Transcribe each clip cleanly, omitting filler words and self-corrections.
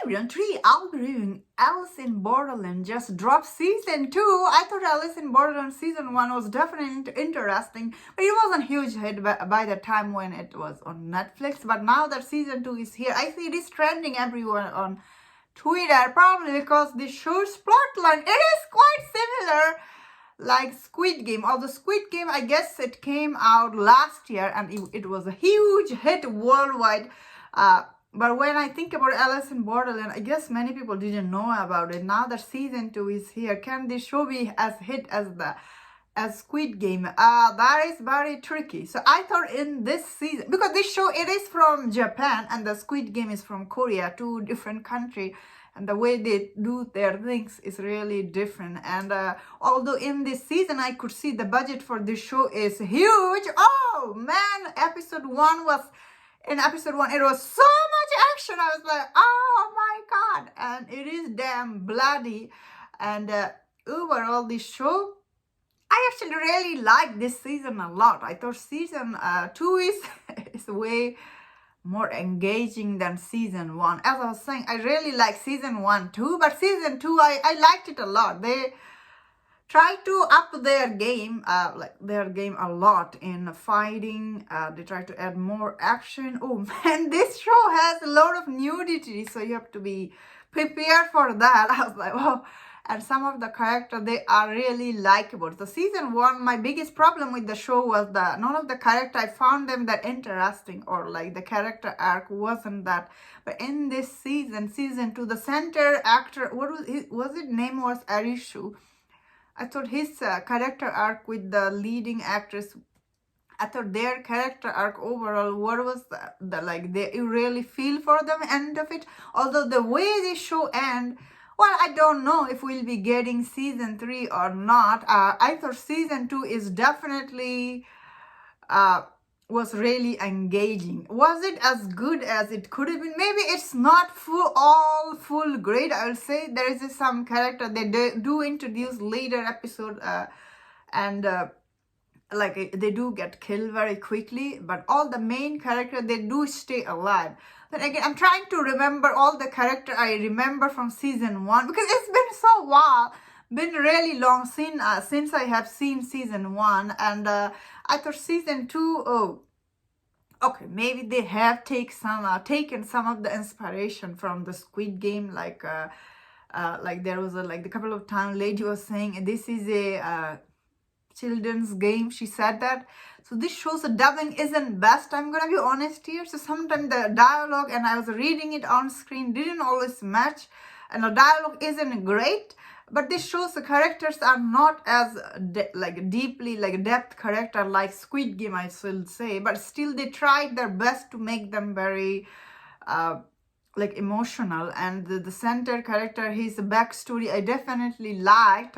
everyone, today I'll be reviewing Alice in Borderland just dropped season 2. I thought Alice in Borderland season 1 was definitely interesting, but it wasn't a huge hit by the time when it was on Netflix. But now that season 2 is here, I see it is trending everywhere on Twitter, probably because the show's plotline, it is quite similar like Squid Game. Although Squid Game, I guess it came out last year and it was a huge hit worldwide. But when I think about Alice in Borderland, I guess many people didn't know about it. Now that season 2 is here, can this show be as hit as Squid Game? That is very tricky. So I thought in this season, because this show, it is from Japan and the Squid Game is from Korea, two different countries, and the way they do their things is really different. And although in this season I could see the budget for this show is huge. Oh man, in episode 1 it was so much action. I was like, oh my god, and it is damn bloody. And overall this show, I actually really like this season a lot. I thought season 2 is way more engaging than season 1. As I was saying, I really like season 1 too, but season 2 I liked it a lot. They try to up their game, a lot in fighting. They try to add more action. Oh man, this show has a lot of nudity, so you have to be prepared for that. I was like, wow. And some of the characters, they are really likable. So season 1, my biggest problem with the show was that none of the character, I found them that interesting, or like the character arc wasn't that. But in this season 2, the center actor, was it name was Arishu. I thought his character arc with the leading actress, I thought their character arc overall, what was you really feel for them end of it. Although the way the show end, well, I don't know if we'll be getting season 3 or not. I thought season 2 is definitely was really engaging. Was it as good as it could have been? Maybe it's not full grade. I will say there is some character they do introduce later episode, and they do get killed very quickly, but all the main character, they do stay alive. Then again, I'm trying to remember all the character I remember from season 1, because it's been so while, been really long since I have seen season 1. And I thought season 2, oh okay, maybe they have taken some of the inspiration from the Squid Game, like there was a couple of times lady was saying this is a children's game, she said that. So this shows the dubbing isn't best, I'm gonna be honest here. So sometimes the dialogue, and I was reading it on screen, didn't always match, and the dialogue isn't great. But this shows the characters are not as deeply depth character like Squid Game, I should say, but still they tried their best to make them very emotional. And the center character, his backstory, I definitely liked.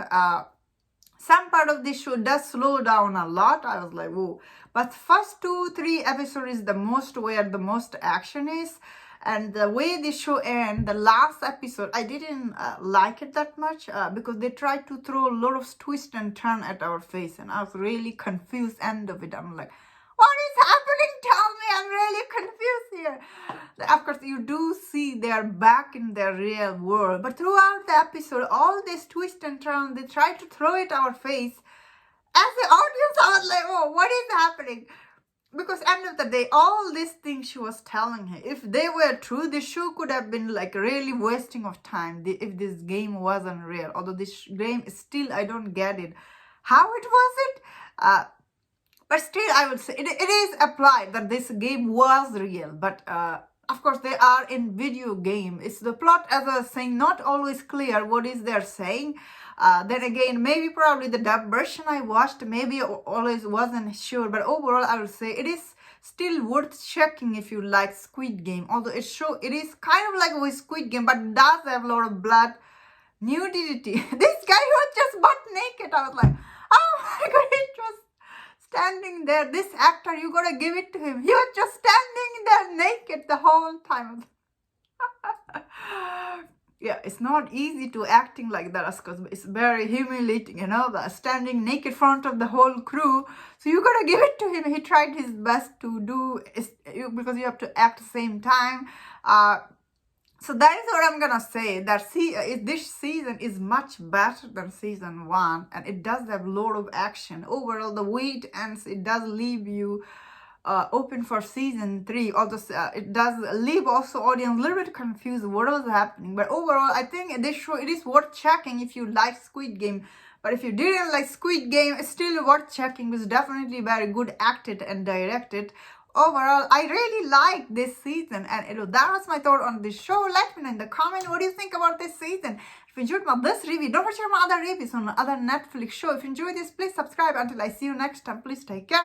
Some part of this show does slow down a lot. I was like, whoa. But first 2-3 episodes is the most where the most action is. And the way this show ends, the last episode, I didn't like it that much because they tried to throw a lot of twist and turn at our face. And I was really confused end of it. I'm like, what is happening? Tell me, I'm really confused here. Of course, you do see they are back in their real world. But throughout the episode, all this twist and turn, they try to throw it our face. As the audience, I was like, oh, what is happening? Because end of the day, all these things she was telling her, if they were true, this show could have been really wasting of time if this game wasn't real. Although this game is still, I don't get it. How it was it? But still, I would say it is applied that this game was real. But of course, they are in video game. It's the plot, as I was saying, not always clear what is they're saying. Then again, maybe probably the dub version I watched, maybe always wasn't sure. But overall, I would say it is still worth checking if you like Squid Game. Although it is kind of like with Squid Game, but does have a lot of blood, nudity. This guy was just butt naked. I was like, oh my god, he was standing there. This actor, you gotta give it to him. He was just standing there naked the whole time. Yeah, it's not easy to acting like that, because it's very humiliating, standing naked in front of the whole crew. So you gotta give it to him. He tried his best to do, because you have to act at the same time. So that is what I'm gonna say. That this season is much better than season one, and it does have a lot of action. Overall, the wait ends. It does leave you open for season three. Although it does leave also audience a little bit confused what was happening. But overall, I think this show, it is worth checking if you like Squid Game. But if you didn't like Squid Game, it's still worth checking. It's definitely very good acted and directed. Overall, I really like this season, and that was my thought on this show. Let me know in the comment what do you think about this season. If you enjoyed this review, don't forget my other reviews on other Netflix show. If you enjoyed this, please subscribe. Until I see you next time, please take care.